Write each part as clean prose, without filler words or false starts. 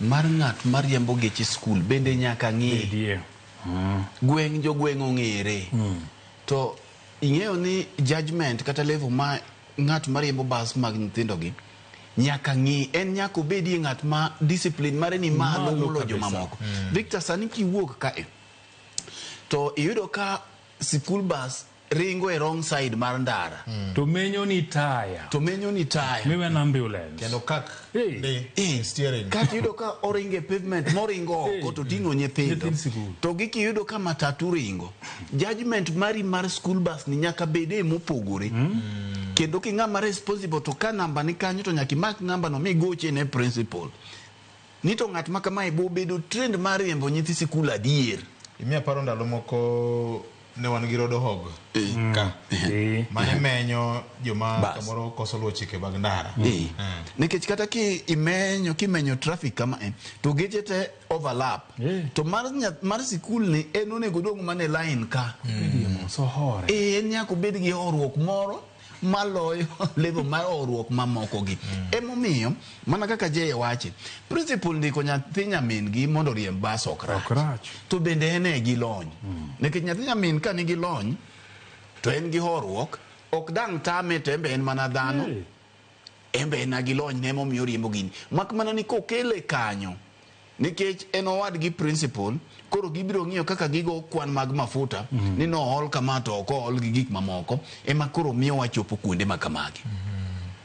mar ng'at ma riembo geche skul bende nyaka ng'e. Jogweng' ong'ere. To ing'eyo ni judgment kata level ma ng'at ma riembo bas mag nyithindo gi nyaka ng'i, en nyaka obedie ng'at ma discipline mare ni malo molo joma moko. Victor, sani kiwuok kae to iyudo ka school bus ringo e wrong side mar ndara to menyo ni taya miwen ambulance kendo kak steering kak yudo ka oringe pavement moringo oko to ting'o nyithindo to giki yudo ka matatu ringo. Judgment mari mar school bus ni nyaka bede mopogore kendo ki ng'ama responsible to ka namba ni kanyo to nyaka imak namba no migoche ne principal ni to ng'at ma kama ibo bedo trend mar riembo nyithi sikul adier. Imiya paro ndalo moko ne wan gi rodo hog ka mane menyo joma kamoro koso luwo chike mag ndara nikech kata kimenyo traffic kama to geche te overlap to mar sikul ni en onego dong mane line ka en nyaka bed gi horuok moro maloyo level mar horuok mamoko gi. Emomiyo mana kaka Jay wache principal ndiko nyathi nyamin gi mondo riemb bas ok rach to bende ene gi lony nikech nyathi nyamin ka nigi lony to en gi horuok ok dang tame to embe en mana dhano embe en gi lony ne momiyo riembo gini mak mana ni kokele kanyo nikech en owad gi principal koro gibiro ng'iyo kaka gigo kwan mag mafuta ni no hol kama to ok hol gi gik mamoko ema koro miyo wachopo kuonde makamagi.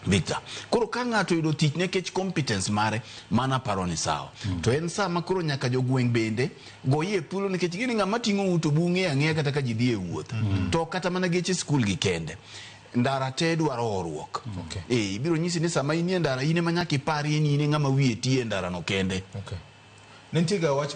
Victor, koro ka ng'ato yudo tich nekech competence mare mana paro ni sawa to en sama koro nyaka jogweng' bende goyie thuolo nikech gini ng'ama ting'o uto bung'e ang'eya kata ka ji dhi e wuoth to kata mana geche skul gi kende ndara te dwaro horuok. Ibiro nyisi ni sama inie ndara ine ma nyaka ipari ni ine ng'ama wiye tie ndara no kende. Nentiga wach